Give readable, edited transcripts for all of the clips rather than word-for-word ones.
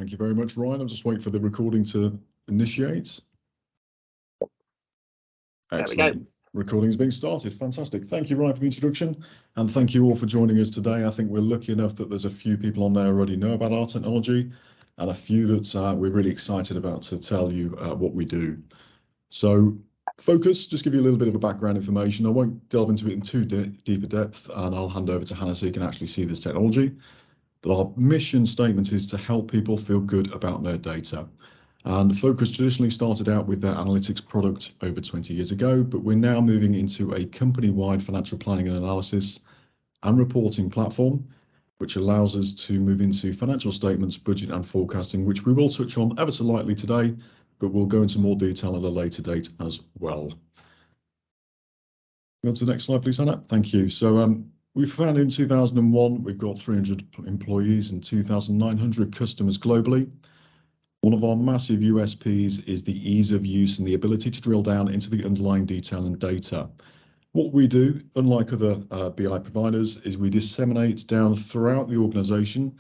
Thank you very much, Ryan. I'm just waiting for the recording to initiate. Excellent. There we go. Recording is being started. Fantastic. Thank you, Ryan, for the introduction. And thank you all for joining us today. I think we're lucky enough that there's a few people on there who already know about our technology and a few that we're really excited about to tell you what we do. So Phocas, just give you a little bit of a background information. I won't delve into it in too deep a depth, and I'll hand over to Hannah so you can actually see this technology. But our mission statement is to help people feel good about their data. And Phocas traditionally started out with their analytics product over 20 years ago, but we're now moving into a company-wide financial planning and analysis and reporting platform, which allows us to move into financial statements, budget and forecasting, which we will touch on ever so lightly today, but we'll go into more detail at a later date as well. Go to the next slide, please, Hannah. Thank you. So we founded in 2001. We've got 300 employees and 2,900 customers globally. One of our massive USPs is the ease of use and the ability to drill down into the underlying detail and data. What we do, unlike other BI providers, is we disseminate down throughout the organization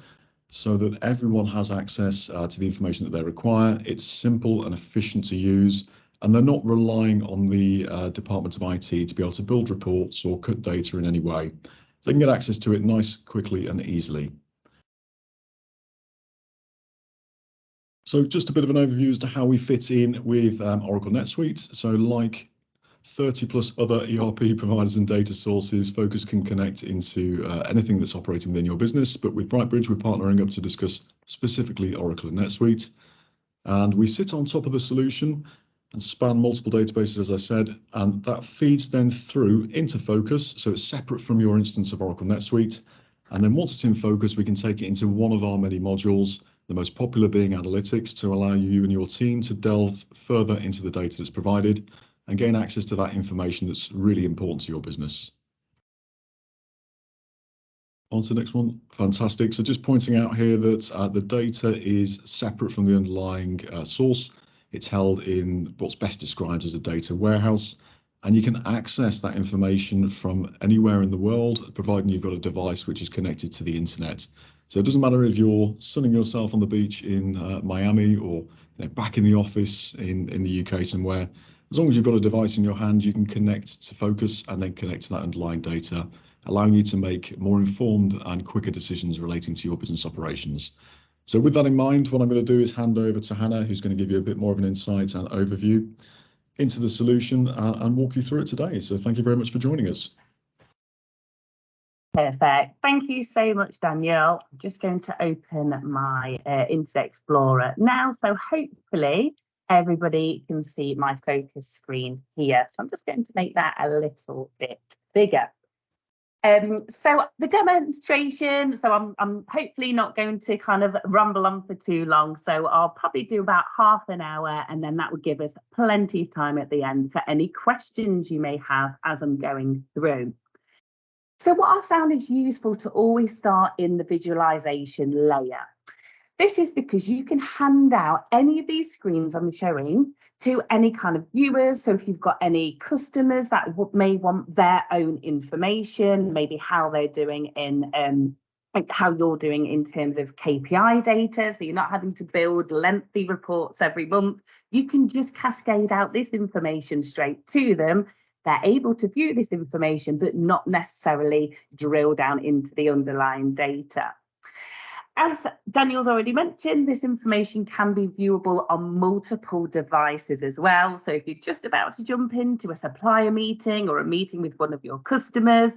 so that everyone has access to the information that they require. It's simple and efficient to use, and they're not relying on the Department of IT to be able to build reports or cut data in any way. They can get access to it nice, quickly and easily. So just a bit of an overview as to how we fit in with Oracle NetSuite. So like 30 plus other ERP providers and data sources, Phocas can connect into anything that's operating within your business. But with BrightBridge, we're partnering up to discuss specifically Oracle and NetSuite. And we sit on top of the solution and span multiple databases, as I said, and that feeds then through into Phocas. So it's separate from your instance of Oracle NetSuite. And then once it's in Phocas, we can take it into one of our many modules, the most popular being analytics, to allow you and your team to delve further into the data that's provided and gain access to that information that's really important to your business. On to the next one. Fantastic. So just pointing out here that the data is separate from the underlying source. It's held in what's best described as a data warehouse, and you can access that information from anywhere in the world, providing you've got a device which is connected to the internet. So it doesn't matter if you're sunning yourself on the beach in Miami or back in the office in the UK somewhere. As long as you've got a device in your hand, you can connect to Phocas and then connect to that underlying data, allowing you to make more informed and quicker decisions relating to your business operations. So with that in mind, what I'm going to do is hand over to Hannah, who's going to give you a bit more of an insight and overview into the solution and walk you through it today. So thank you very much for joining us. Perfect. Thank you so much, Daniel. I'm just going to open my Internet Explorer now. So hopefully everybody can see my Phocas screen here. So I'm just going to make that a little bit bigger. So the demonstration, so I'm hopefully not going to kind of ramble on for too long. So I'll probably do about half an hour, and then that will give us plenty of time at the end for any questions you may have as I'm going through. So what I found is useful to always start in the visualization layer. This is because you can hand out any of these screens I'm showing to any kind of viewers. So if you've got any customers that may want their own information, maybe how they're doing in how you're doing in terms of KPI data, so you're not having to build lengthy reports every month, you can just cascade out this information straight to them. They're able to view this information, but not necessarily drill down into the underlying data. As Daniel's already mentioned, this information can be viewable on multiple devices as well. So if you're just about to jump into a supplier meeting or a meeting with one of your customers,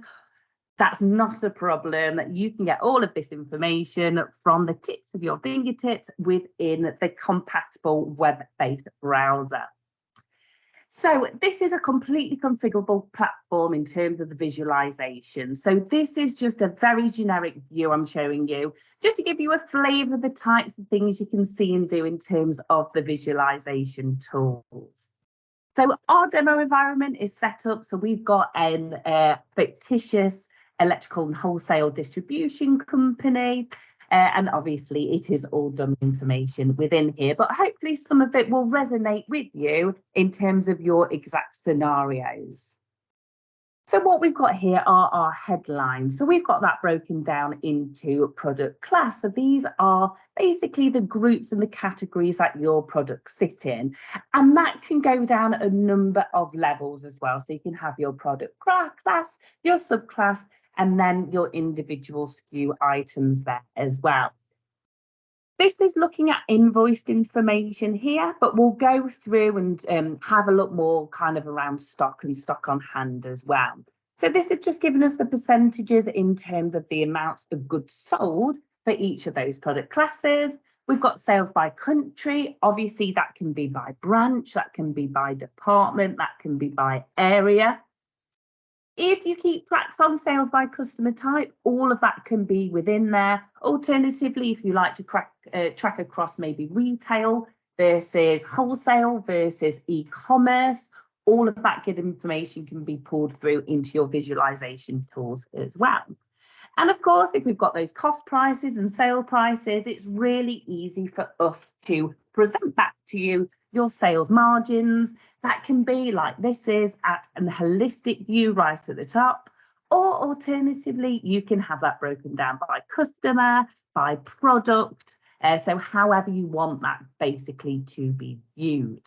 that's not a problem. You can get all of this information from the tips of your fingertips within the compatible web-based browser. So this is a completely configurable platform in terms of the visualization. So this is just a very generic view I'm showing you, just to give you a flavour of the types of things you can see and do in terms of the visualization tools. So our demo environment is set up, so we've got a fictitious electrical and wholesale distribution company. And obviously it is all dumb information within here, but hopefully some of it will resonate with you in terms of your exact scenarios. So what we've got here are our headlines. So we've got that broken down into product class. So these are basically the groups and the categories that your products sit in. And that can go down a number of levels as well. So you can have your product class, your subclass, and then your individual SKU items there as well. This is looking at invoiced information here, but we'll go through and have a look more kind of around stock and stock on hand as well. So this is just giving us the percentages in terms of the amounts of goods sold for each of those product classes. We've got sales by country. Obviously, that can be by branch, that can be by department, that can be by area. If you keep tracks on sales by customer type, all of that can be within there. Alternatively, if you like to track across maybe retail versus wholesale versus e-commerce, all of that good information can be pulled through into your visualization tools as well. And of course, if we've got those cost prices and sale prices, it's really easy for us to present back to you your sales margins. That can be like this is at a holistic view right at the top, or alternatively, you can have that broken down by customer, by product, so however you want that basically to be viewed.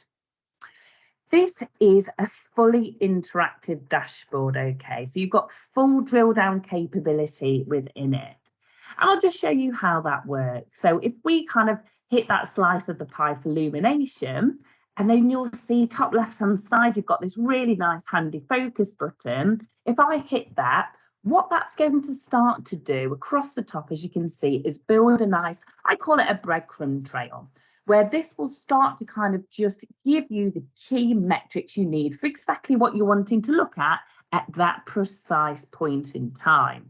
This is a fully interactive dashboard, okay? So you've got full drill down capability within it. And I'll just show you how that works. So if we kind of hit that slice of the pie for illumination, and then you'll see top left-hand side, you've got this really nice handy focus button. If I hit that, what that's going to start to do across the top, as you can see, is build a nice, I call it a breadcrumb trail, where this will start to kind of just give you the key metrics you need for exactly what you're wanting to look at that precise point in time.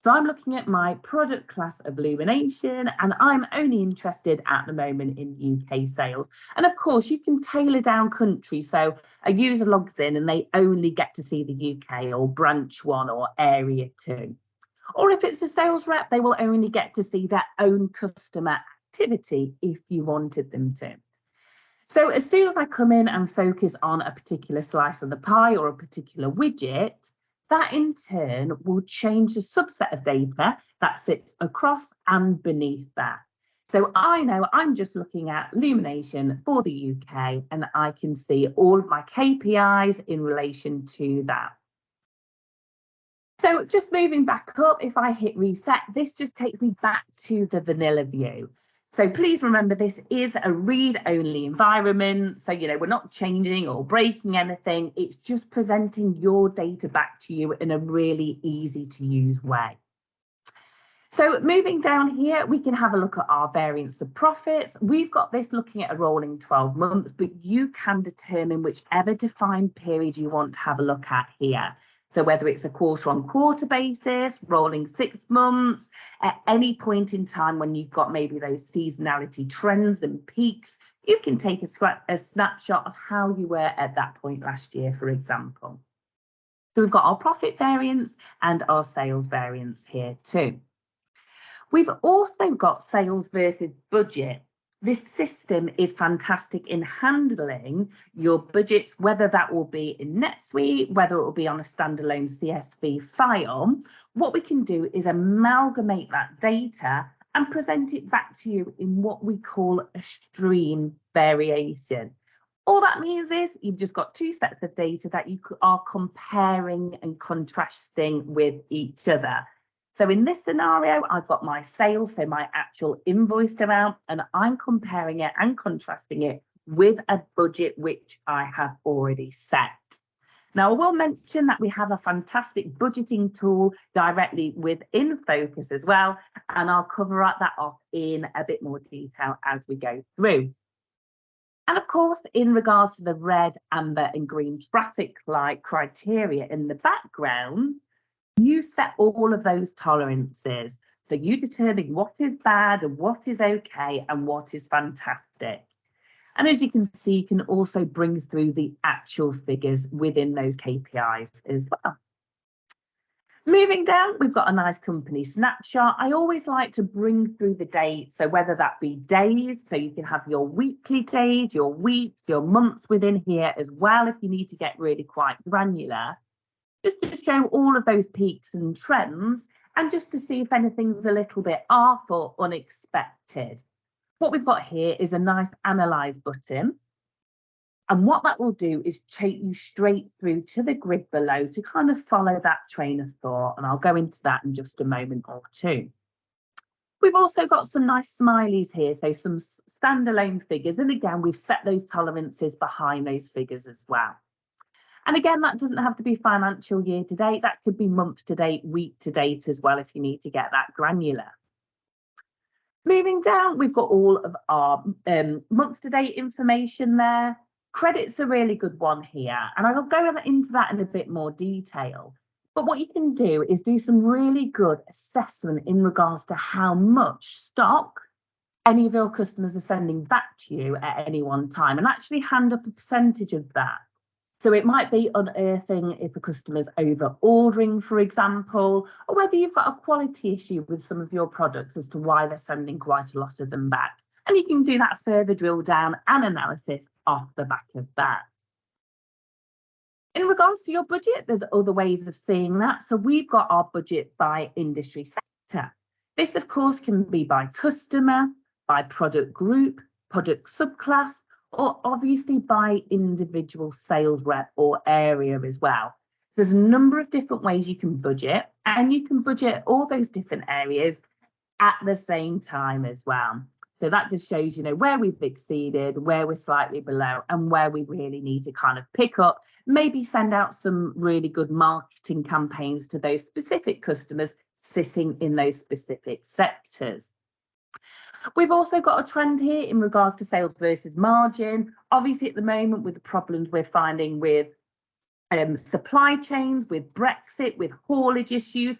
So I'm looking at my product class of illumination, and I'm only interested at the moment in UK sales. And of course, you can tailor down country. So a user logs in and they only get to see the UK or branch 1 or area 2. Or if it's a sales rep, they will only get to see their own customer activity if you wanted them to. So as soon as I come in and focus on a particular slice of the pie or a particular widget, that in turn will change the subset of data that sits across and beneath that. So I know I'm just looking at illumination for the UK, and I can see all of my KPIs in relation to that. So just moving back up, if I hit reset, this just takes me back to the vanilla view. So please remember, this is a read-only environment. So, you know, we're not changing or breaking anything. It's just presenting your data back to you in a really easy to use way. So moving down here, we can have a look at our variance of profits. We've got this looking at a rolling 12 months, but you can determine whichever defined period you want to have a look at here. So whether it's a quarter-on-quarter basis, rolling 6 months, at any point in time when you've got maybe those seasonality trends and peaks, you can take a snapshot of how you were at that point last year, for example. So we've got our profit variance and our sales variance here too. We've also got sales versus budget. This system is fantastic in handling your budgets, whether that will be in Netsuite, whether it will be on a standalone CSV file. What we can do is amalgamate that data and present it back to you in what we call a stream variation. All that means is you've just got 2 sets of data that you are comparing and contrasting with each other. So in this scenario, I've got my sales, so my actual invoiced amount, and I'm comparing it and contrasting it with a budget which I have already set. Now, I will mention that we have a fantastic budgeting tool directly within Phocas as well, and I'll cover that off in a bit more detail as we go through. And of course, in regards to the red, amber and green traffic light criteria in the background, you set all of those tolerances. So you determine what is bad and what is okay and what is fantastic. And as you can see, you can also bring through the actual figures within those KPIs as well. Moving down, we've got a nice company snapshot. I always like to bring through the dates. So whether that be days, so you can have your weekly days, your weeks, your months within here as well, if you need to get really quite granular. just to show all of those peaks and trends, and just to see if anything's a little bit off or unexpected. What we've got here is a nice analyze button. And what that will do is take you straight through to the grid below to kind of follow that train of thought. And I'll go into that in just a moment or two. We've also got some nice smileys here, so some standalone figures. And again, we've set those tolerances behind those figures as well. And again, that doesn't have to be financial year to date. That could be month to date, week to date as well, if you need to get that granular. Moving down, we've got all of our month to date information there. Credit's a really good one here, and I'll go into that in a bit more detail. But what you can do is do some really good assessment in regards to how much stock any of your customers are sending back to you at any one time, and actually hand up a percentage of that. So it might be unearthing if a customer's over ordering, for example, or whether you've got a quality issue with some of your products as to why they're sending quite a lot of them back. And you can do that further drill down and analysis off the back of that. In regards to your budget, there's other ways of seeing that. So we've got our budget by industry sector. This, of course, can be by customer, by product group, product subclass, or obviously by individual sales rep or area as well. There's a number of different ways you can budget, and you can budget all those different areas at the same time as well. So that just shows, you know, where we've exceeded, where we're slightly below, and where we really need to kind of pick up, maybe send out some really good marketing campaigns to those specific customers sitting in those specific sectors. We've also got a trend here in regards to sales versus margin. Obviously, at the moment, with the problems we're finding with supply chains, with Brexit, with haulage issues,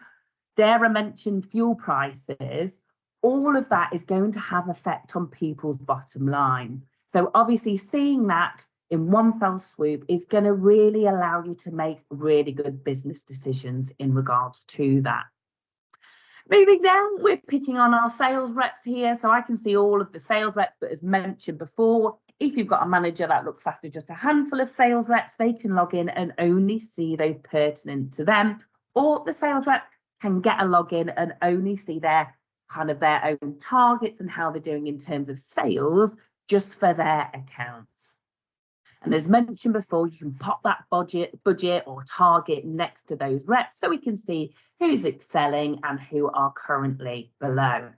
dare I mention fuel prices, all of that is going to have effect on people's bottom line. So obviously, seeing that in one fell swoop is going to really allow you to make really good business decisions in regards to that. Moving down, we're picking on our sales reps here, so I can see all of the sales reps, but as mentioned before, if you've got a manager that looks after just a handful of sales reps, they can log in and only see those pertinent to them, or the sales rep can get a login and only see their own targets and how they're doing in terms of sales just for their accounts. And as mentioned before, you can pop that budget or target next to those reps so we can see who's excelling and who are currently below.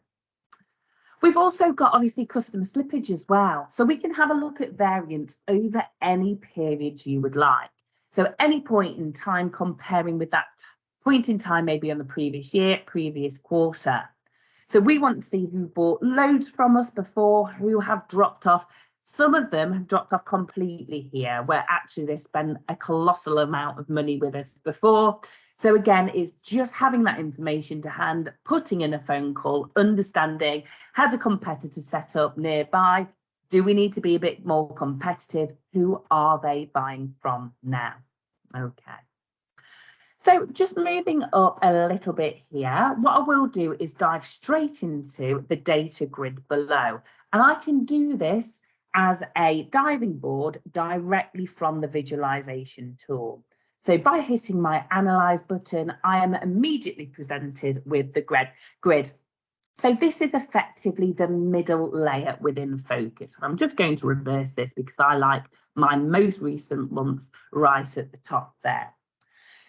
We've also got obviously customer slippage as well. So we can have a look at variance over any period you would like. So at any point in time, comparing with that point in time, maybe on the previous year, previous quarter. So we want to see who bought loads from us before, who have dropped off. Some of them have dropped off completely here, where actually they spent a colossal amount of money with us before. So again, it's just having that information to hand, putting in a phone call, understanding, has a competitor set up nearby? Do we need to be a bit more competitive? Who are they buying from now? Okay. So just moving up a little bit here, what I will do is dive straight into the data grid below. And I can do this as a diving board directly from the visualization tool. So by hitting my Analyze button, I am immediately presented with the grid. So this is effectively the middle layer within Phocas. I'm just going to reverse this because I like my most recent ones right at the top there.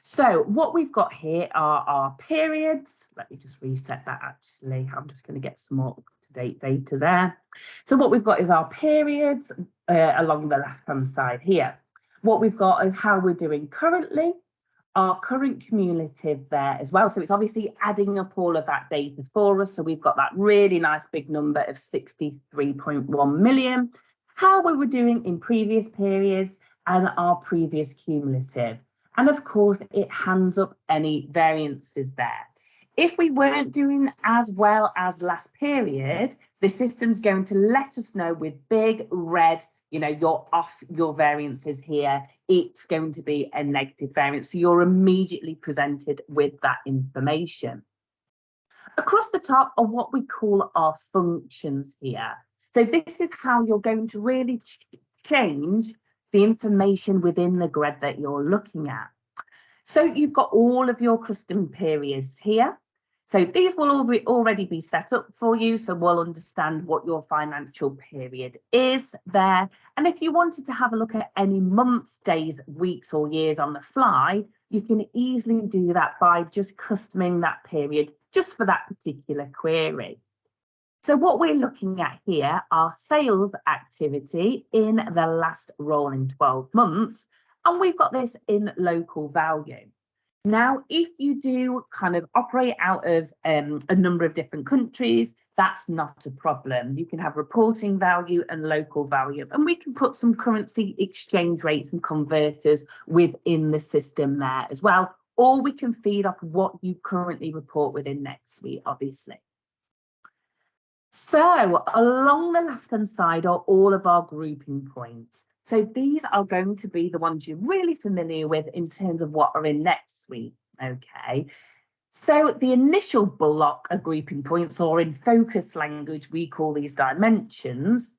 So what we've got here are our periods. Let me just reset that actually. I'm just going to get some more up-to-date data there. So what we've got is our periods along the left-hand side here. What we've got is how we're doing currently, our current cumulative there as well. So it's obviously adding up all of that data for us. So we've got that really nice big number of 63.1 million, how we were doing in previous periods and our previous cumulative. And of course, it hands up any variances there. If we weren't doing as well as last period, the system's going to let us know with big red, you know, you're off your variances here. It's going to be a negative variance. So you're immediately presented with that information. Across the top are what we call our functions here. So this is how you're going to really change the information within the grid that you're looking at. So you've got all of your custom periods here. So these will already be set up for you, so we'll understand what your financial period is there. And if you wanted to have a look at any months, days, weeks or years on the fly, you can easily do that by just customing that period just for that particular query. So what we're looking at here are sales activity in the last rolling 12 months, and we've got this in local value. Now, if you do kind of operate out of a number of different countries, that's not a problem. You can have reporting value and local value, and we can put some currency exchange rates and converters within the system there as well, or we can feed off what you currently report within NetSuite, obviously. So along the left-hand side are all of our grouping points. So these are going to be the ones you're really familiar with in terms of what are in NetSuite, okay? So the initial block of grouping points, or in Phocas language, we call these dimensions,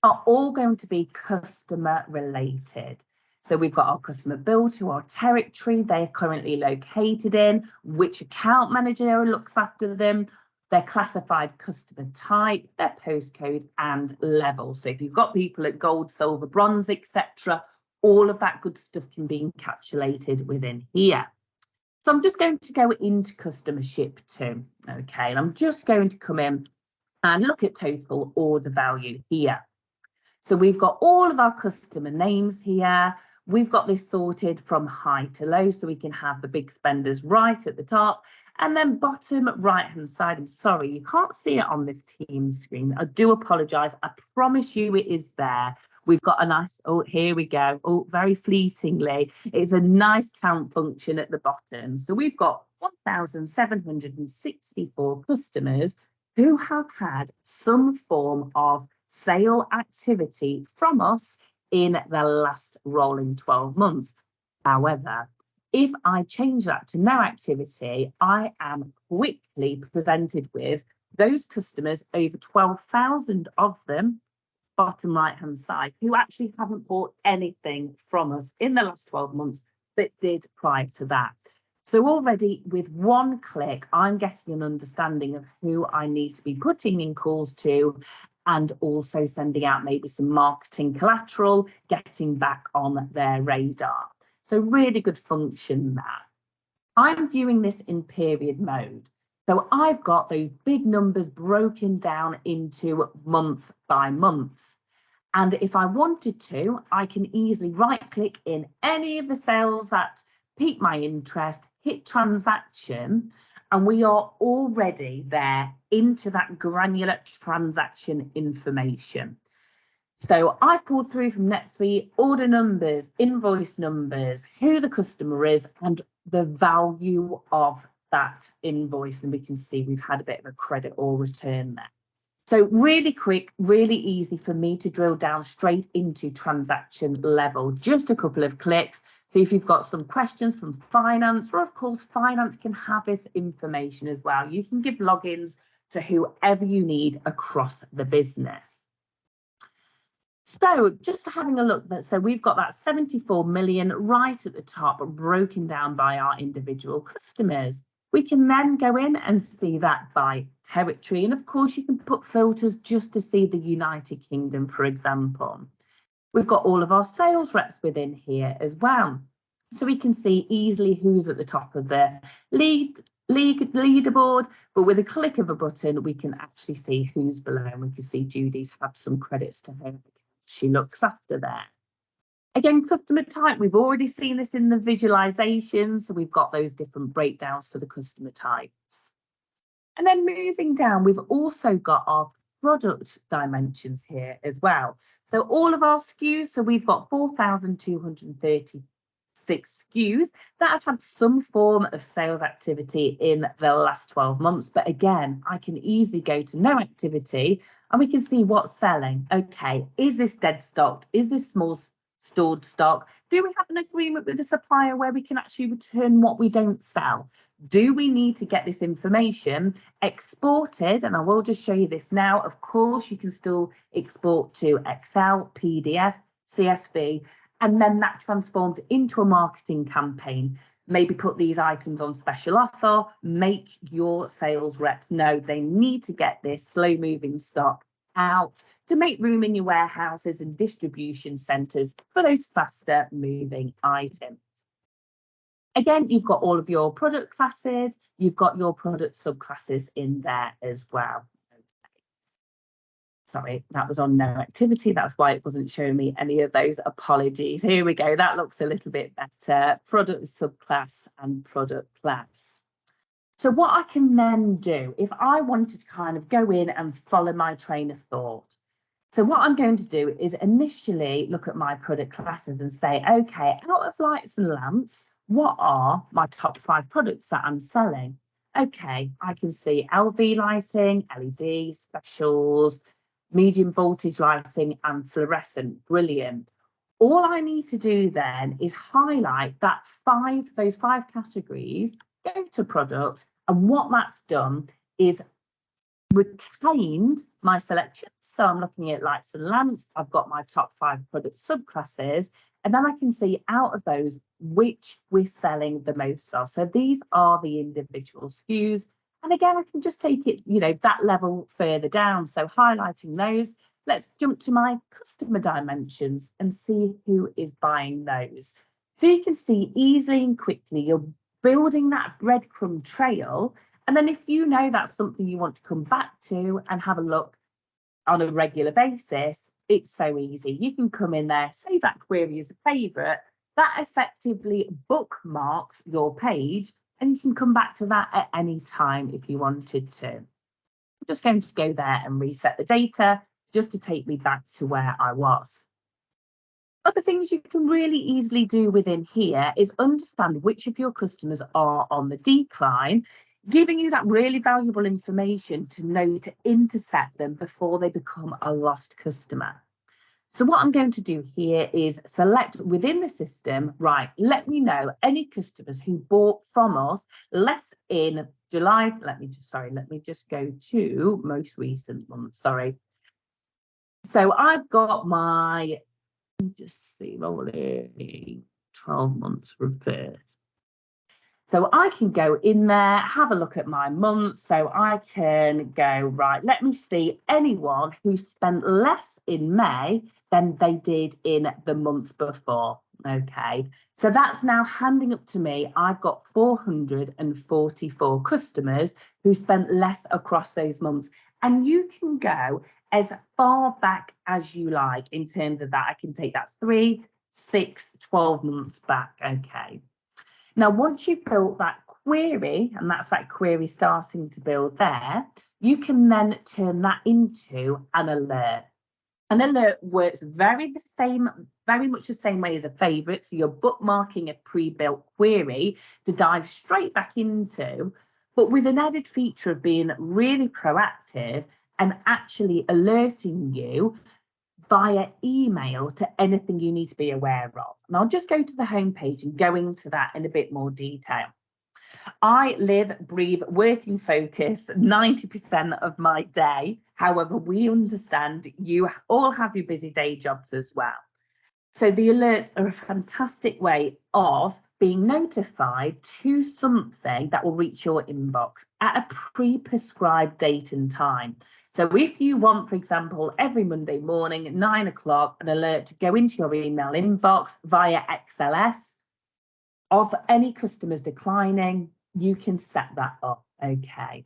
are all going to be customer related. So we've got our customer bill to our territory they're currently located in, which account manager looks after them, their classified customer type, their postcode and level. So if you've got people at gold, silver, bronze, etc., all of that good stuff can be encapsulated within here. So I'm just going to go into Customership too, okay, and I'm just going to come in and look at total order value here. So we've got all of our customer names here. We've got this sorted from high to low, so we can have the big spenders right at the top, and then bottom right hand side. I'm sorry, you can't see it on this Teams screen. I do apologise. I promise you it is there. We've got a nice, oh, here we go. Oh, very fleetingly. It's a nice count function at the bottom. So we've got 1,764 customers who have had some form of sale activity from us in the last rolling 12 months. However, if I change that to no activity, I am quickly presented with those customers, over 12,000 of them, bottom right hand side, who actually haven't bought anything from us in the last 12 months that did prior to that. So already with one click, I'm getting an understanding of who I need to be putting in calls to, and also sending out maybe some marketing collateral, getting back on their radar. So really good function there. I'm viewing this in period mode. So I've got those big numbers broken down into month by month. And if I wanted to, I can easily right click in any of the sales that pique my interest, hit transaction, and we are already there into that granular transaction information. So I've pulled through from NetSuite order numbers, invoice numbers, who the customer is, and the value of that invoice. And we can see we've had a bit of a credit or return there. So really quick, really easy for me to drill down straight into transaction level, just a couple of clicks. So if you've got some questions from finance, or of course, finance can have this information as well. You can give logins to whoever you need across the business. So just having a look, so we've got that 74 million right at the top, broken down by our individual customers. We can then go in and see that by territory. And of course, you can put filters just to see the United Kingdom, for example. We've got all of our sales reps within here as well. So we can see easily who's at the top of the leaderboard, but with a click of a button, we can actually see who's below. And we can see Judy's had some credits to her. She looks after there. Again, customer type, we've already seen this in the visualizations. So we've got those different breakdowns for the customer types. And then moving down, we've also got our product dimensions here as well. So all of our SKUs, so we've got 4,236 SKUs that have had some form of sales activity in the last 12 months. But again, I can easily go to no activity and we can see what's selling. Okay, is this dead stocked? Is this small stored stock? Do we have an agreement with the supplier where we can actually return what we don't sell? Do we need to get this information exported? And I will just show you this now. Of course, you can still export to Excel, PDF, CSV, and then that transformed into a marketing campaign. maybe put these items on special offer, make your sales reps know they need to get this slow moving stock out to make room in your warehouses and distribution centres for those faster moving items. Again, you've got all of your product classes, you've got your product subclasses in there as well. Sorry, that was on no activity. That's why it wasn't showing me any of those. Apologies. Here we go. That looks a little bit better. Product subclass and product class. So what I can then do, if I wanted to kind of go in and follow my train of thought. So what I'm going to do is initially look at my product classes and say, okay, out of lights and lamps, what are my top 5 products that I'm selling? Okay, I can see LV lighting, LED, specials, medium voltage lighting and fluorescent. Brilliant. All I need to do then is highlight those 5 categories, go to product, and what that's done is retained my selection. So I'm looking at lights and lamps, I've got my top 5 product subclasses, and then I can see out of those which we're selling the most of. So these are the individual SKUs. And again, I can just take it, that level further down. So highlighting those, let's jump to my customer dimensions and see who is buying those. So you can see easily and quickly, you're building that breadcrumb trail. And then if you know that's something you want to come back to and have a look on a regular basis, it's so easy. You can come in there, save that query as a favorite. That effectively bookmarks your page, and you can come back to that at any time if you wanted to. I'm just going to go there and reset the data just to take me back to where I was. Other things you can really easily do within here is understand which of your customers are on the decline, giving you that really valuable information to know to intercept them before they become a lost customer. So what I'm going to do here is select within the system, right, let me know any customers who bought from us less in July. Let me just go to most recent month, sorry. So I've got my, just see, rolling 12 months reverse. So I can go in there, have a look at my months. So I can go, right, let me see anyone who spent less in May than they did in the month before. Okay, so that's now handing up to me. I've got 444 customers who spent less across those months. And you can go as far back as you like in terms of that. I can take that 3, 6, 12 months back. Okay. Now, once you've built that query, and that's that query starting to build there, you can then turn that into an alert. An alert works very much the same way as a favorite. So you're bookmarking a pre-built query to dive straight back into, but with an added feature of being really proactive and actually alerting you via email to anything you need to be aware of. And I'll just go to the homepage and go into that in a bit more detail. I live, breathe, work in Phocas 90% of my day. However, we understand you all have your busy day jobs as well. So the alerts are a fantastic way of being notified to something that will reach your inbox at a pre-prescribed date and time. So if you want, for example, every Monday morning at 9 o'clock, an alert to go into your email inbox via XLS of any customers declining, you can set that up. Okay.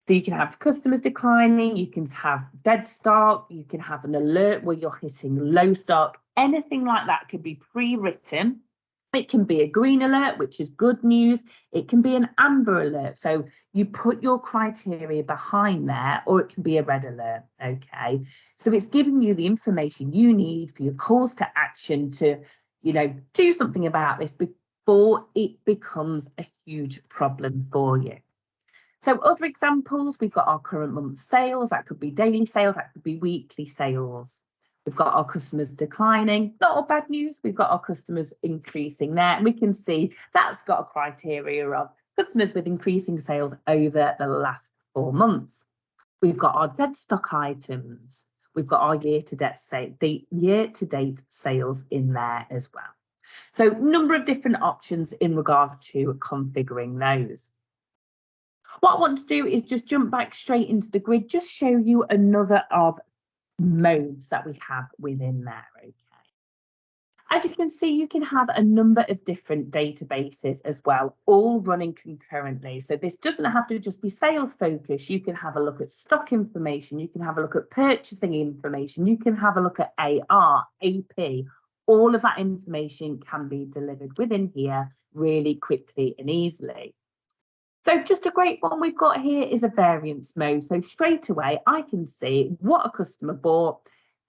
So you can have customers declining, you can have dead stock, you can have an alert where you're hitting low stock, anything like that could be pre-written. It can be a green alert, which is good news. It can be an amber alert. So you put your criteria behind there, or it can be a red alert. Okay. So it's giving you the information you need for your calls to action to, do something about this before it becomes a huge problem for you. So other examples, we've got our current month sales. That could be daily sales. That could be weekly sales. We've got our customers declining. Not all bad news. We've got our customers increasing there. And we can see that's got a criteria of customers with increasing sales over the last 4 months. We've got our dead stock items. We've got our year-to-date sales in there as well. So number of different options in regards to configuring those. What I want to do is just jump back straight into the grid, just show you another of modes that we have within there. Okay. As you can see, you can have a number of different databases as well, all running concurrently. So this doesn't have to just be sales focused. You can have a look at stock information. You can have a look at purchasing information. You can have a look at AR, AP. All of that information can be delivered within here really quickly and easily. So just a great one we've got here is a variance mode. So straight away, I can see what a customer bought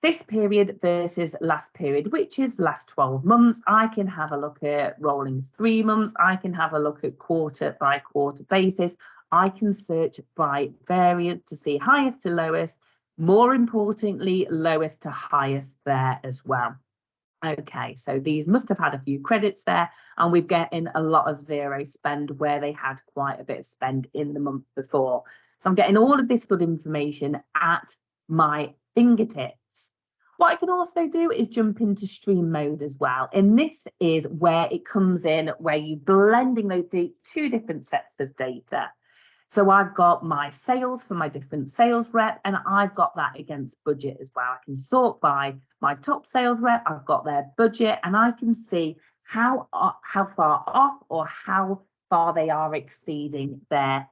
this period versus last period, which is last 12 months. I can have a look at rolling 3 months. I can have a look at quarter by quarter basis. I can search by variance to see highest to lowest. More importantly, lowest to highest there as well. Okay, so these must have had a few credits there, and we've getting a lot of zero spend where they had quite a bit of spend in the month before. So I'm getting all of this good information at my fingertips. What I can also do is jump into stream mode as well. And this is where it comes in, where you're blending those two different sets of data. So I've got my sales for my different sales rep, and I've got that against budget as well. I can sort by my top sales rep, I've got their budget, and I can see how far off or how far they are exceeding their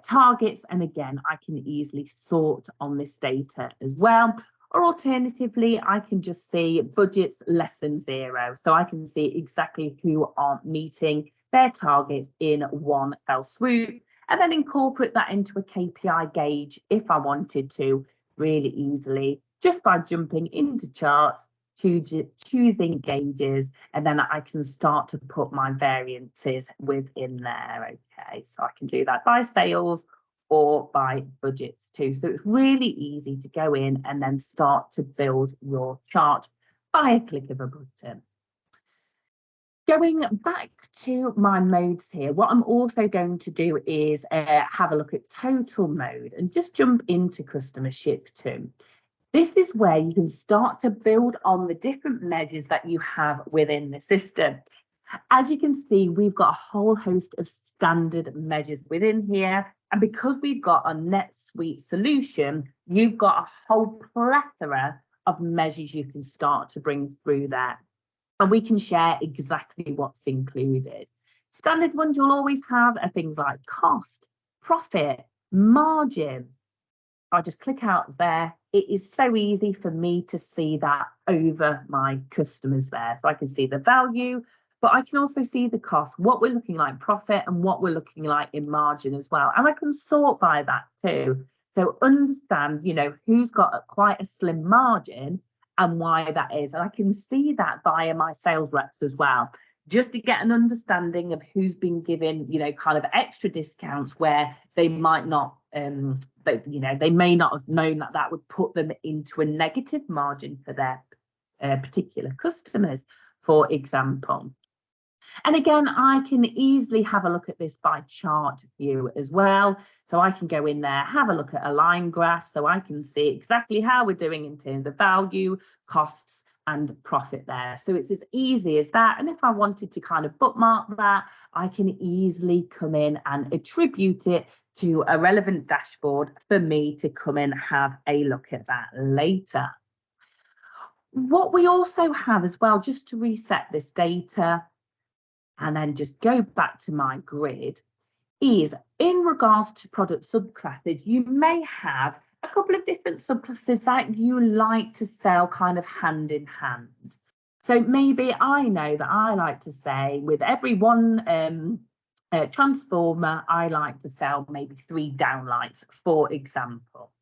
targets. And again, I can easily sort on this data as well. Or alternatively, I can just see budgets less than 0. So I can see exactly who aren't meeting their targets in one fell swoop, and then incorporate that into a KPI gauge if I wanted to, really easily, just by jumping into charts, choosing gauges, and then I can start to put my variances within there. Okay, so I can do that by sales or by budgets too. So it's really easy to go in and then start to build your chart by a click of a button. Going back to my modes here, what I'm also going to do is have a look at total mode and just jump into Customership too. This is where you can start to build on the different measures that you have within the system. As you can see, we've got a whole host of standard measures within here. And because we've got a NetSuite solution, you've got a whole plethora of measures you can start to bring through there. And we can share exactly what's included. Standard ones you'll always have are things like cost, profit, margin. I just click out there. It is so easy for me to see that over my customers there. So I can see the value, but I can also see the cost, what we're looking like profit and what we're looking like in margin as well. And I can sort by that too. So understand, you know, who's got quite a slim margin and why that is. And I can see that via my sales reps as well, just to get an understanding of who's been given, you know, kind of extra discounts where they might not, they may not have known that that would put them into a negative margin for their particular customers, for example. And again, I can easily have a look at this by chart view as well. So I can go in there, have a look at a line graph, so I can see exactly how we're doing in terms of value, costs, and profit there. So it's as easy as that. And if I wanted to kind of bookmark that, I can easily come in and attribute it to a relevant dashboard for me to come in and have a look at that later. What we also have as well, just to reset this data, and then just go back to my grid, is in regards to product subclasses, you may have a couple of different subclasses that you like to sell kind of hand in hand. So maybe I know that I like to say with every one transformer, I like to sell maybe 3 downlights, for example.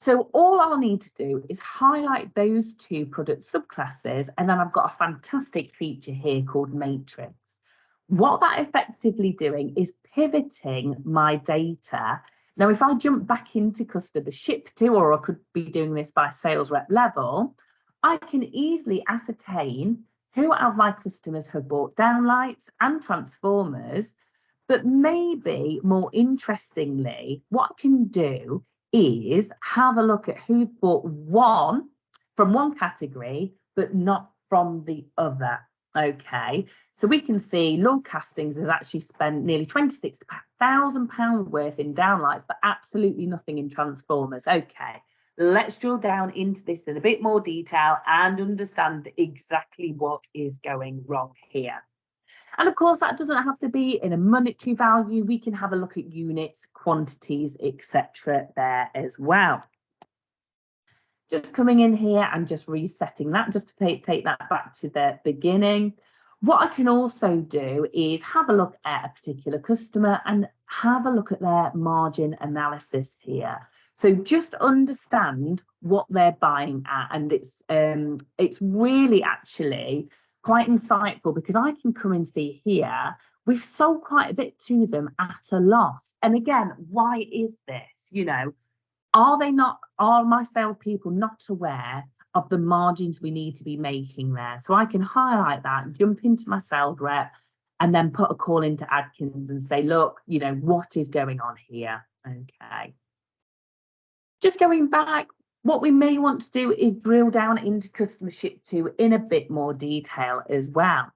So all I'll need to do is highlight those 2 product subclasses, and then I've got a fantastic feature here called Matrix. What that effectively doing is pivoting my data. Now, if I jump back into Customership too, or I could be doing this by sales rep level, I can easily ascertain who out of my customers have bought downlights and transformers. But maybe more interestingly, what I can do is have a look at who's bought one from one category, but not from the other. Okay, so we can see Lord Castings has actually spent nearly £26,000 worth in downlights, but absolutely nothing in transformers. Okay, let's drill down into this in a bit more detail and understand exactly what is going wrong here. And of course, that doesn't have to be in a monetary value. We can have a look at units, quantities, etc. there as well. Just coming in here and just resetting that, just to take that back to the beginning. What I can also do is have a look at a particular customer and have a look at their margin analysis here. So just understand what they're buying at, and it's really actually quite insightful, because I can come and see here we've sold quite a bit to them at a loss. And again, why is this? You know, are my salespeople not aware of the margins we need to be making there? So I can highlight that, jump into my sales rep, and then put a call into Adkins and say, look, you know, what is going on here? Okay. Just going back, what we may want to do is drill down into Customership 2 in a bit more detail as well.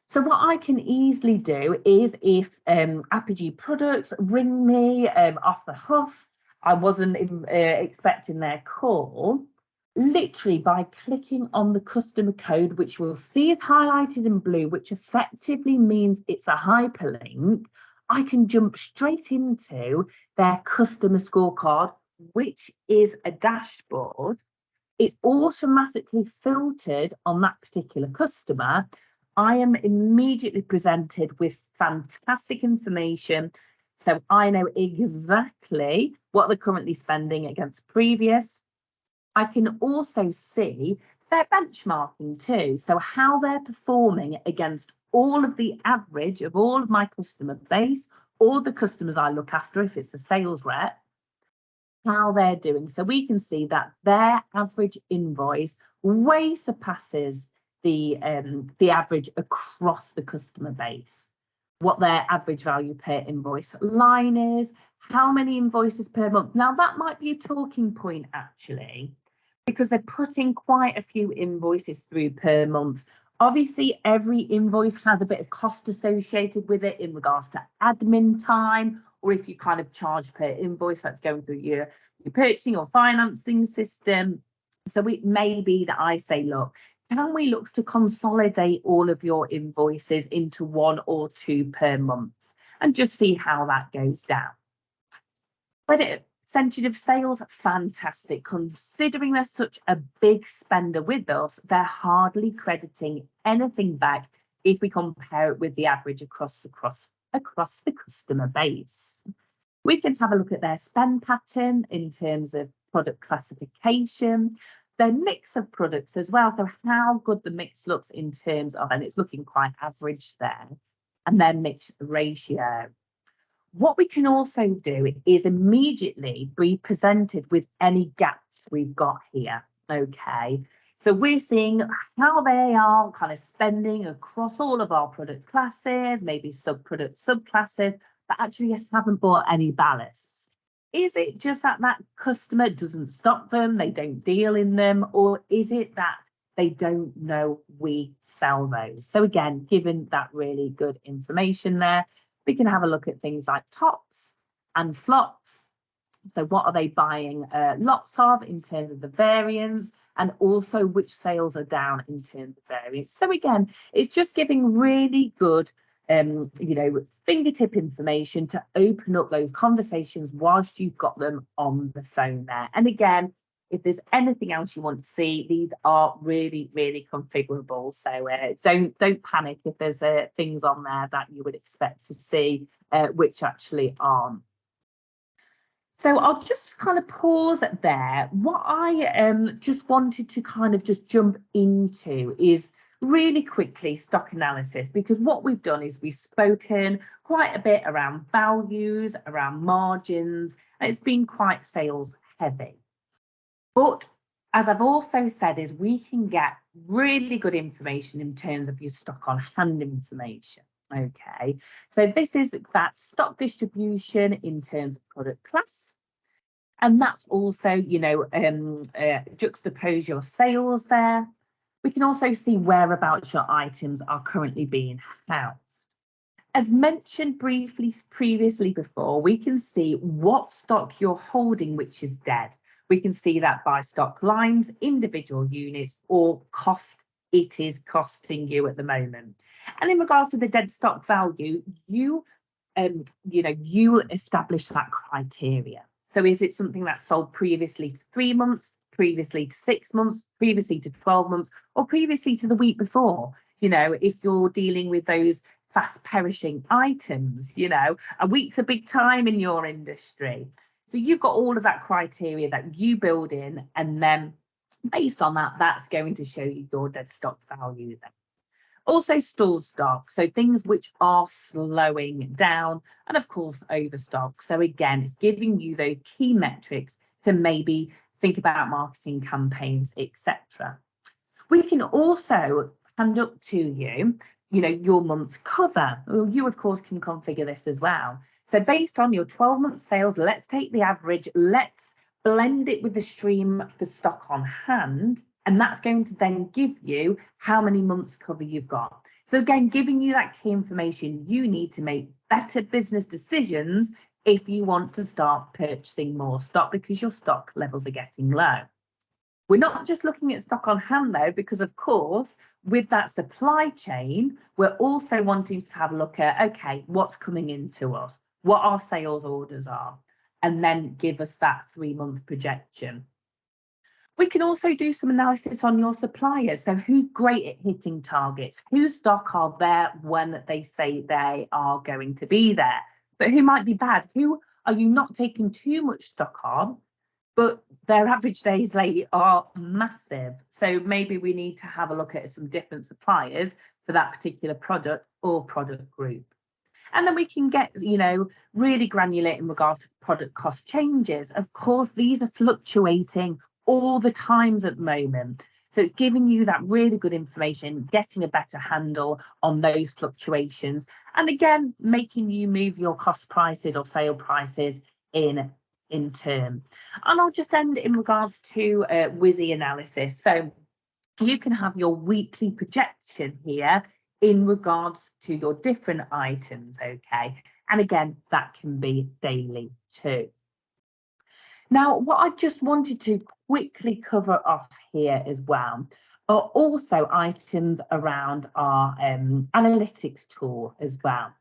So what I can easily do is, if Apogee Products ring me off the huff, I wasn't expecting their call, literally by clicking on the customer code, which we'll see is highlighted in blue, which effectively means it's a hyperlink, I can jump straight into their customer scorecard, which is a dashboard. It's automatically filtered on that particular customer. I am immediately presented with fantastic information. So I know exactly what they're currently spending against previous. I can also see their benchmarking too. So how they're performing against all of the average of all of my customer base, all the customers I look after, if it's a sales rep, how they're doing. So we can see that their average invoice way surpasses the average across the customer base. What their average value per invoice line is, how many invoices per month. Now that might be a talking point actually, because they're putting quite a few invoices through per month. Obviously, every invoice has a bit of cost associated with it in regards to admin time, or if you kind of charge per invoice that's going through your purchasing or financing system. So it may be that I say, look, can we look to consolidate all of your invoices into 1 or 2 per month and just see how that goes down? Credit percentage of sales, fantastic. Considering they're such a big spender with us, they're hardly crediting anything back if we compare it with the average across the customer base. We can have a look at their spend pattern in terms of product classification, their mix of products as well, so how good the mix looks in terms of, and it's looking quite average there, and their mix ratio. What we can also do is immediately be presented with any gaps we've got here. Okay, so we're seeing how they are kind of spending across all of our product classes, maybe sub-product subclasses, but actually haven't bought any ballasts. Is it just that that customer doesn't stock them, they don't deal in them, or is it that they don't know we sell those? So again, given that really good information there, we can have a look at things like tops and flops. So what are they buying lots of in terms of the variance, and also which sales are down in terms of variance. So again, it's just giving really good fingertip information to open up those conversations whilst you've got them on the phone there. And again, if there's anything else you want to see, these are really, really configurable. So don't panic if there's things on there that you would expect to see, which actually aren't. So I'll just kind of pause there. What I just wanted to kind of just jump into is really quickly stock analysis, because what we've done is we've spoken quite a bit around values, around margins, and it's been quite sales heavy. But as I've also said, is we can get really good information in terms of your stock on hand information. Okay, so this is that stock distribution in terms of product class. And that's also, juxtapose your sales there. We can also see whereabouts your items are currently being housed. As mentioned briefly previously before, we can see what stock you're holding which is dead. We can see that by stock lines, individual units, or cost it is costing you at the moment. And in regards to the dead stock value, you establish that criteria. So is it something that's sold previously to 3 months, previously to 6 months, previously to 12 months, or previously to the week before? If you're dealing with those fast perishing items, a week's a big time in your industry. So you've got all of that criteria that you build in, and then based on that, that's going to show you your dead stock value then. Also stall stock, so things which are slowing down, and of course overstock. So again, it's giving you those key metrics to maybe think about marketing campaigns, etc. We can also hand up to you, your month's cover. You, of course, can configure this as well. So based on your 12-month sales, let's take the average, let's blend it with the stream for stock on hand, and that's going to then give you how many months cover you've got. So again, giving you that key information you need to make better business decisions if you want to start purchasing more stock because your stock levels are getting low. We're not just looking at stock on hand though, because of course, with that supply chain, we're also wanting to have a look at, okay, what's coming into us, what our sales orders are, and then give us that 3-month projection. We can also do some analysis on your suppliers. So who's great at hitting targets, whose stock are there when they say they are going to be there, but who might be bad, who are you not taking too much stock on, but their average days late are massive. So maybe we need to have a look at some different suppliers for that particular product or product group. And then we can get, really granular in regards to product cost changes. Of course, these are fluctuating all the times at the moment. So it's giving you that really good information, getting a better handle on those fluctuations. And again, making you move your cost prices or sale prices in turn. And I'll just end in regards to WYSI analysis. So you can have your weekly projection here in regards to your different items, okay? And again, that can be daily too. Now, what I just wanted to quickly cover off here as well are also items around our analytics tool as well.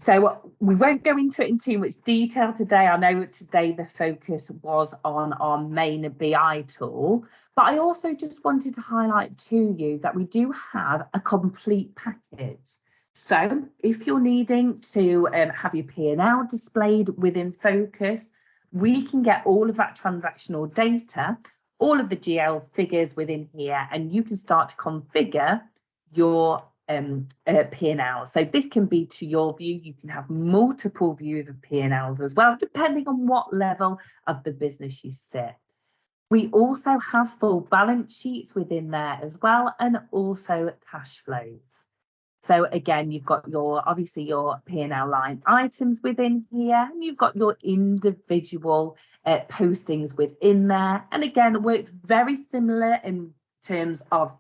So we won't go into it in too much detail today. I know today the focus was on our main BI tool, but I also just wanted to highlight to you that we do have a complete package. So if you're needing to have your P&L displayed within Phocas, we can get all of that transactional data, all of the GL figures within here, and you can start to configure your P&L. So this can be to your view. You can have multiple views of P&Ls as well, depending on what level of the business you sit. We also have full balance sheets within there as well, and also cash flows. So again, you've got obviously your P&L line items within here, and you've got your individual postings within there. And again, it works very similar in terms of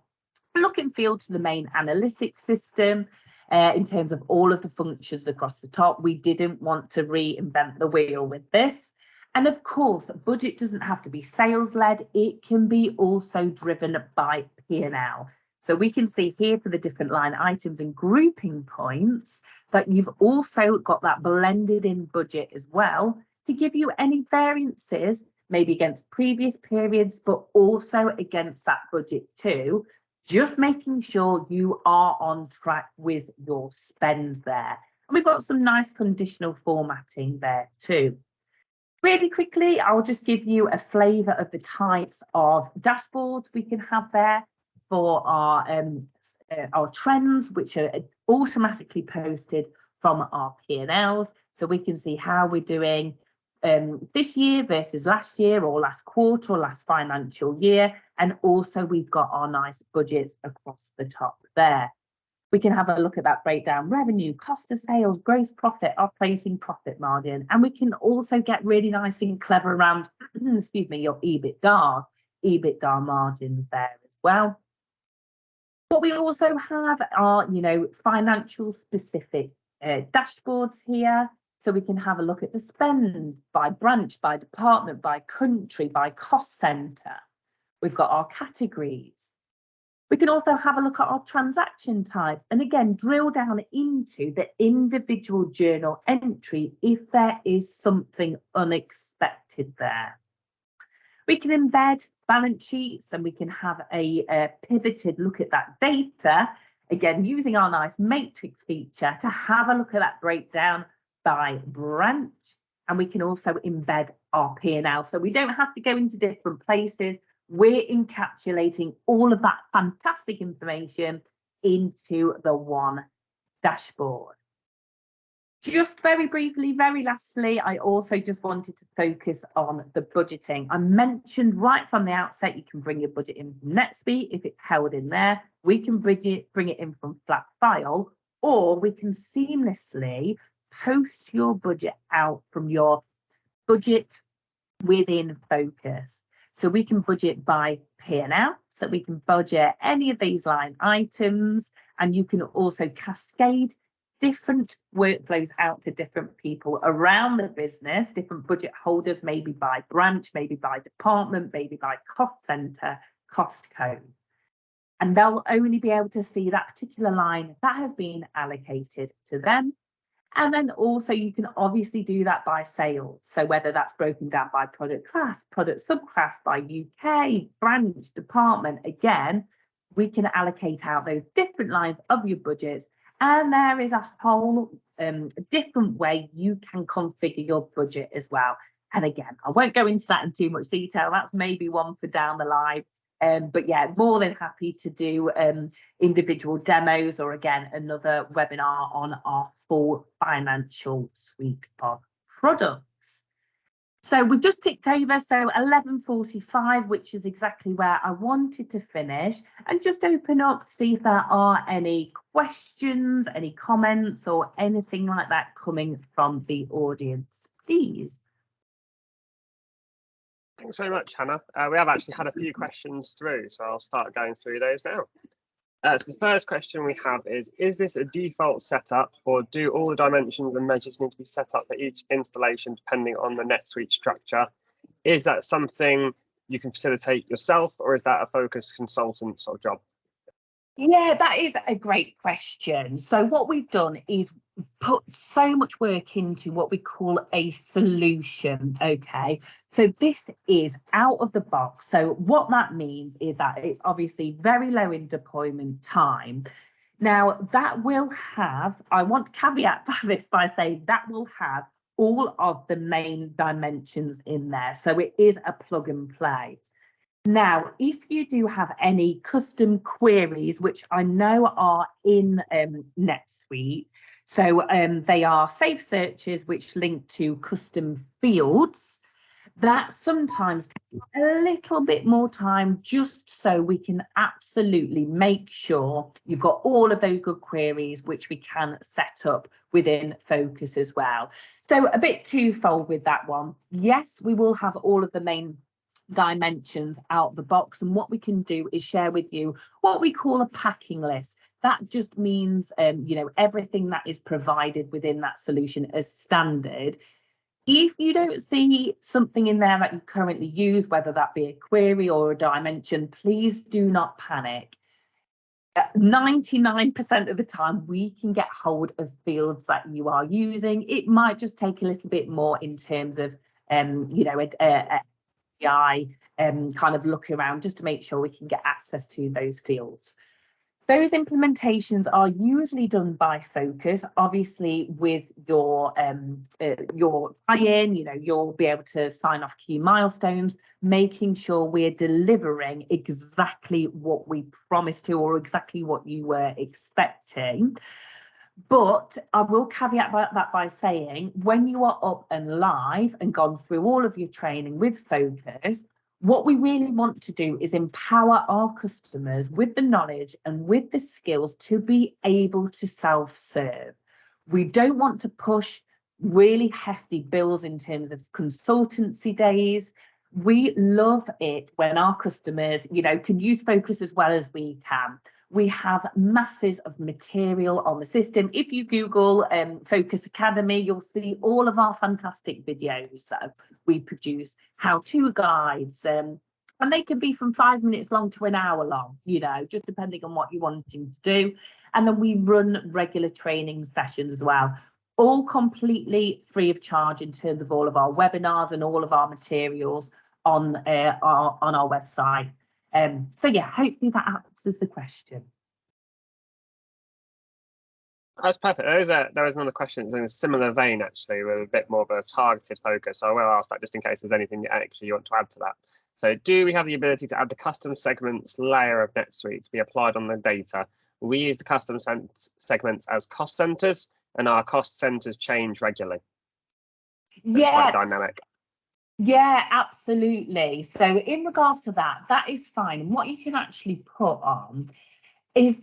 look and feel to the main analytics system in terms of all of the functions across the top. We didn't want to reinvent the wheel with this. And of course, budget doesn't have to be sales led. It can be also driven by P&L. So we can see here for the different line items and grouping points that you've also got that blended in budget as well to give you any variances, maybe against previous periods, but also against that budget too. Just making sure you are on track with your spend there. And we've got some nice conditional formatting there too. Really quickly, I'll just give you a flavour of the types of dashboards we can have there for our trends, which are automatically posted from our P&Ls. So we can see how we're doing this year versus last year or last quarter or last financial year. And also we've got our nice budgets across the top there. We can have a look at that breakdown: revenue, cost of sales, gross profit, operating profit margin. And we can also get really nice and clever around, excuse me, your EBITDA margins there as well. What we also have are, financial specific dashboards here. So we can have a look at the spend by branch, by department, by country, by cost centre. We've got our categories. We can also have a look at our transaction types and again, drill down into the individual journal entry if there is something unexpected there. We can embed balance sheets and we can have a pivoted look at that data, again, using our nice matrix feature to have a look at that breakdown by branch. And we can also embed our P&L. So we don't have to go into different places. We're encapsulating all of that fantastic information into the one dashboard. Just very briefly, very lastly, I also just wanted to focus on the budgeting. I mentioned right from the outset, you can bring your budget in from Netsuite if it's held in there. We can bring it in from flat file, or we can seamlessly post your budget out from your budget within Phocas. So we can budget by P&L, so we can budget any of these line items, and you can also cascade different workflows out to different people around the business, different budget holders, maybe by branch, maybe by department, maybe by cost centre, cost code. And they'll only be able to see that particular line that has been allocated to them. And then also you can obviously do that by sales. So whether that's broken down by product class, product subclass, by UK, branch, department, again, we can allocate out those different lines of your budgets. And there is a whole different way you can configure your budget as well. And again, I won't go into that in too much detail. That's maybe one for down the line. But yeah, more than happy to do individual demos or again, another webinar on our full financial suite of products. So we've just ticked over, so 11:45, which is exactly where I wanted to finish, and just open up to see if there are any questions, any comments or anything like that coming from the audience, please. Thanks very much, Hannah. We have actually had a few questions through, so I'll start going through those now. So the first question we have is this a default setup, or do all the dimensions and measures need to be set up for each installation depending on the Netsuite structure? Is that something you can facilitate yourself, or is that a Phocas consultant sort of job? Yeah, that is a great question. So what we've done is put so much work into what we call a solution. Okay, so this is out of the box. So what that means is that it's obviously very low in deployment time. Now that will have, I want to caveat this by saying that will have all of the main dimensions in there. So it is a plug and play. Now, if you do have any custom queries, which I know are in Netsuite, so they are safe searches which link to custom fields, that sometimes takes a little bit more time just so we can absolutely make sure you've got all of those good queries which we can set up within Phocas as well. So a bit twofold with that one. Yes, we will have all of the main dimensions out the box, and what we can do is share with you what we call a packing list. That just means everything that is provided within that solution as standard. If you don't see something in there that you currently use, whether that be a query or a dimension, please do not panic. 99% of the time we can get hold of fields that you are using. It might just take a little bit more in terms of kind of look around just to make sure we can get access to those fields. Those implementations are usually done by Phocas, obviously with your buy-in, you'll be able to sign off key milestones, making sure we're delivering exactly what we promised to or exactly what you were expecting. But I will caveat that by saying, when you are up and live and gone through all of your training with Phocas, what we really want to do is empower our customers with the knowledge and with the skills to be able to self-serve. We don't want to push really hefty bills in terms of consultancy days. We love it when our customers, can use Phocas as well as we can. We have masses of material on the system. If you Google Phocas Academy, you'll see all of our fantastic videos that we produce, how-to guides, and they can be from 5 minutes long to an hour long, you know, just depending on what you're wanting to do. And then we run regular training sessions as well, all completely free of charge in terms of all of our webinars and all of our materials on our website. So yeah, hopefully that answers the question. That's perfect. There was another question in a similar vein, actually, with a bit more of a targeted focus. So I will ask that just in case there's anything extra you want to add to that. So do we have the ability to add the custom segments layer of NetSuite to be applied on the data? We use the custom segments as cost centers, and our cost centers change regularly. So Yeah. Quite dynamic. Yeah, absolutely. So in regards to that, that is fine. What you can actually put on is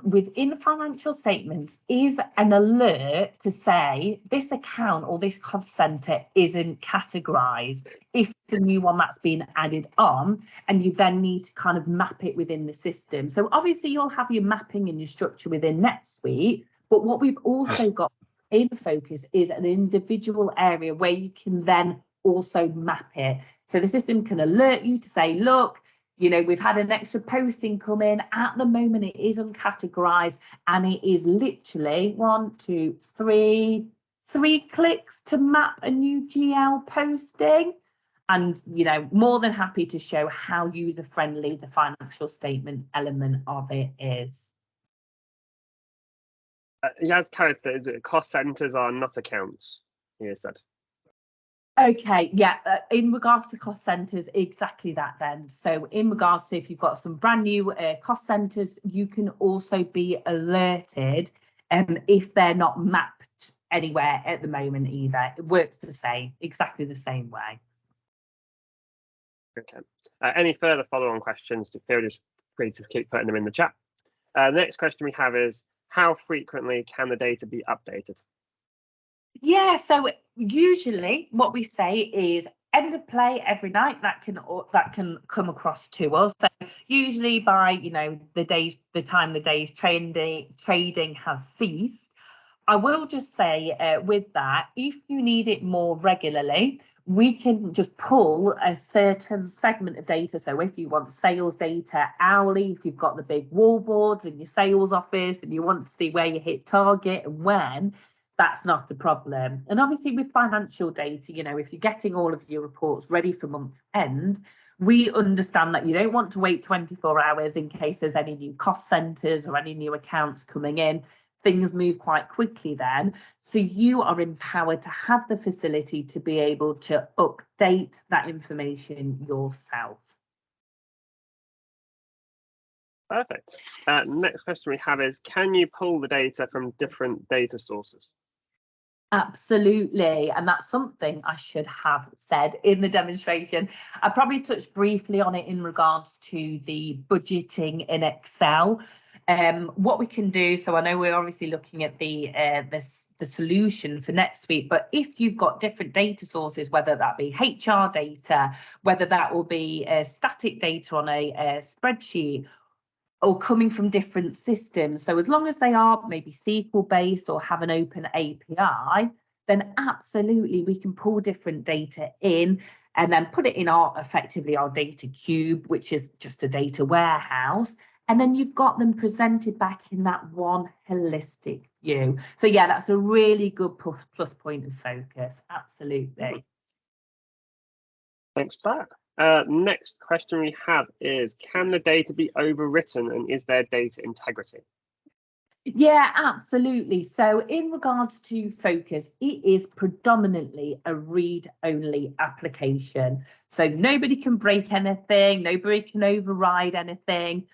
within financial statements is an alert to say this account or this cost center isn't categorized if the new one that's been added on, and you then need to kind of map it within the system. So obviously you'll have your mapping and your structure within NetSuite, but what we've also got in Phocas is an individual area where you can then also map it. So the system can alert you to say, look, you know, we've had an extra posting come in. At the moment, it is uncategorized, and it is literally 1, 2, 3 clicks to map a new GL posting. And, you know, more than happy to show how user-friendly the financial statement element of it is. He has characterized that cost centers are not accounts, he has said. Okay, yeah, in regards to cost centers, exactly that then. So in regards to if you've got some brand new cost centers, you can also be alerted if they're not mapped anywhere at the moment either. It works the same, exactly the same way. Okay. Any further follow-on questions, feel just free to keep putting them in the chat. The next question we have is, how frequently can the data be updated? Yeah, so usually what we say is end of play every night. That can come across to us. So usually by, you know, the time the day's trading has ceased. I will just say with that, if you need it more regularly, we can just pull a certain segment of data. So if you want sales data hourly, if you've got the big wall boards in your sales office and you want to see where you hit target and when, that's not the problem. And obviously with financial data, you know, if you're getting all of your reports ready for month end, we understand that you don't want to wait 24 hours in case there's any new cost centers or any new accounts coming in. Things move quite quickly then. So you are empowered to have the facility to be able to update that information yourself. Perfect. Next question we have is, can you pull the data from different data sources? Absolutely, and that's something I should have said in the demonstration. I probably touched briefly on it in regards to the budgeting in Excel. What we can do, so I know we're obviously looking at the solution for NetSuite, but if you've got different data sources, whether that be HR data, whether that will be static data on a spreadsheet, or coming from different systems. So as long as they are maybe SQL based or have an open API, then absolutely we can pull different data in and then put it in effectively our data cube, which is just a data warehouse. And then you've got them presented back in that one holistic view. So yeah, that's a really good plus point of Phocas. Absolutely. Thanks for that. Next question we have is, can the data be overwritten and is there data integrity? Yeah, absolutely. So in regards to Phocas, it is predominantly a read-only application. So nobody can break anything, nobody can override anything.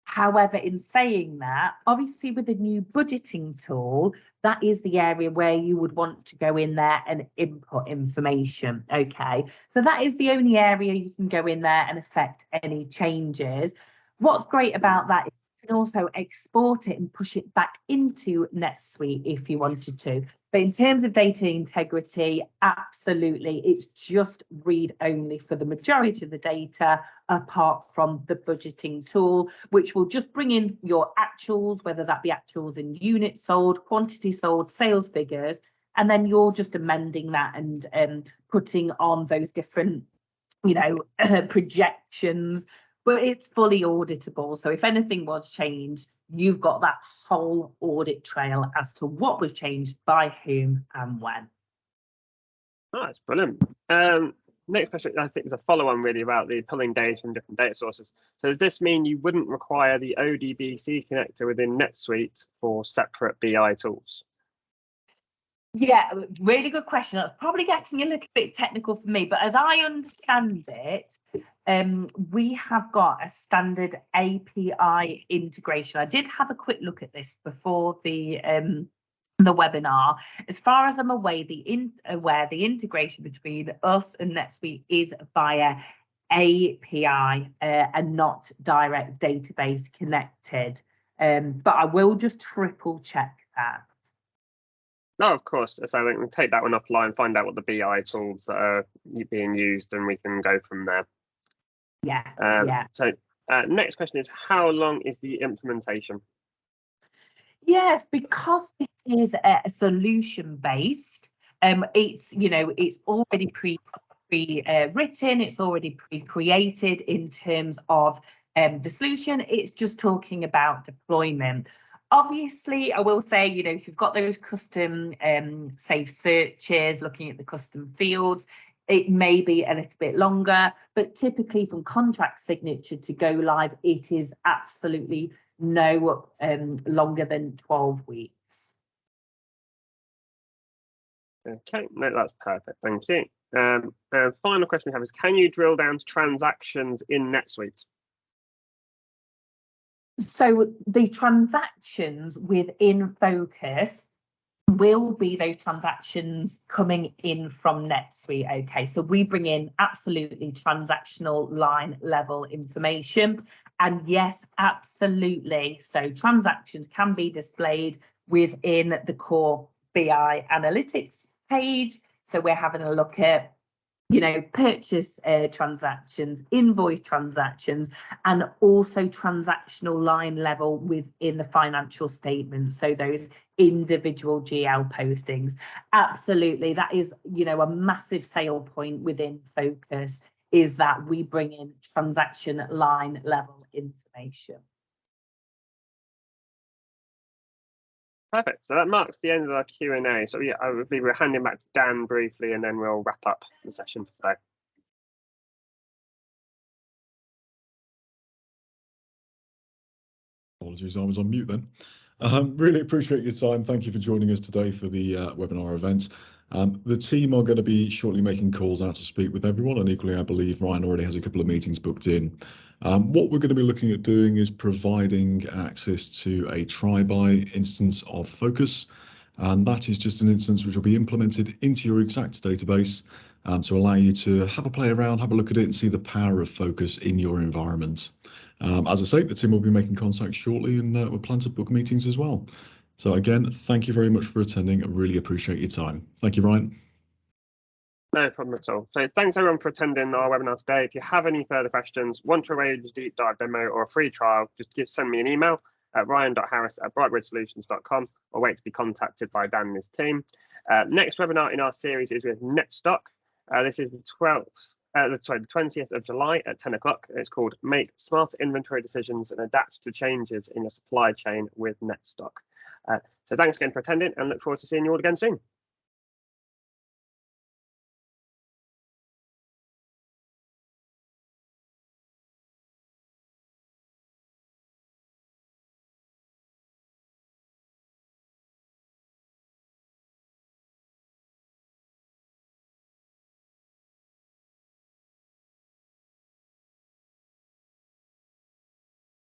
However, in saying that, obviously with a new budgeting tool, that is the area where you would want to go in there and input information. Okay, so that is the only area you can go in there and affect any changes. What's great about that is can also export it and push it back into NetSuite if you wanted to. But in terms of data integrity, absolutely, it's just read only for the majority of the data, apart from the budgeting tool, which will just bring in your actuals, whether that be actuals in units sold, quantity sold, sales figures, and then you're just amending that and putting on those different, projections. But it's fully auditable. So if anything was changed, you've got that whole audit trail as to what was changed by whom and when. Oh, that's brilliant. Next question, I think, is a follow-on really about the pulling data from different data sources. So does this mean you wouldn't require the ODBC connector within NetSuite for separate BI tools? Yeah, really good question. That's probably getting a little bit technical for me, but as I understand it, we have got a standard API integration. I did have a quick look at this before the webinar. As far as I'm aware, the integration between us and NetSuite is via API and not direct database connected. But I will just triple check that. No, of course. So I think we'll take that one offline, find out what the BI tools that are being used, and we can go from there. Yeah. So next question is, how long is the implementation? Yes, because it is a solution based. It's already pre-written. It's already pre-created in terms of the solution. It's just talking about deployment. Obviously, I will say, if you've got those custom safe searches, looking at the custom fields, it may be a little bit longer, but typically from contract signature to go live, it is absolutely no longer than 12 weeks. Okay, no, that's perfect. Thank you. And final question we have is, can you drill down to transactions in NetSuite? So the transactions within Phocas will be those transactions coming in from NetSuite. Okay, so we bring in absolutely transactional line level information. And yes, absolutely. So transactions can be displayed within the core BI analytics page. So we're having a look at purchase transactions, invoice transactions, and also transactional line level within the financial statement. So those individual GL postings. Absolutely. That is, a massive sale point within Phocas, is that we bring in transaction line level information. Perfect. So that marks the end of our Q&A. So yeah, we're handing back to Dan briefly, and then we'll wrap up the session for today. Apologies, I was on mute then. Really appreciate your time. Thank you for joining us today for the webinar event. The team are going to be shortly making calls out to speak with everyone, and equally, I believe Ryan already has a couple of meetings booked in. What we're going to be looking at doing is providing access to a try-by instance of Phocas, and that is just an instance which will be implemented into your exact database to allow you to have a play around, have a look at it, and see the power of Phocas in your environment. As I say, the team will be making contact shortly, and we'll plan to book meetings as well. So again, thank you very much for attending. I really appreciate your time. Thank you, Ryan. No problem at all. So thanks everyone for attending our webinar today. If you have any further questions, want to arrange a deep dive demo or a free trial, just send me an email at ryan.harris@brightbridgesolutions.com, or wait to be contacted by Dan and his team. Next webinar in our series is with NetStock. This is the 20th of July at 10 o'clock. It's called Make Smarter Inventory Decisions and Adapt to Changes in Your Supply Chain with NetStock. So thanks again for attending, and look forward to seeing you all again soon.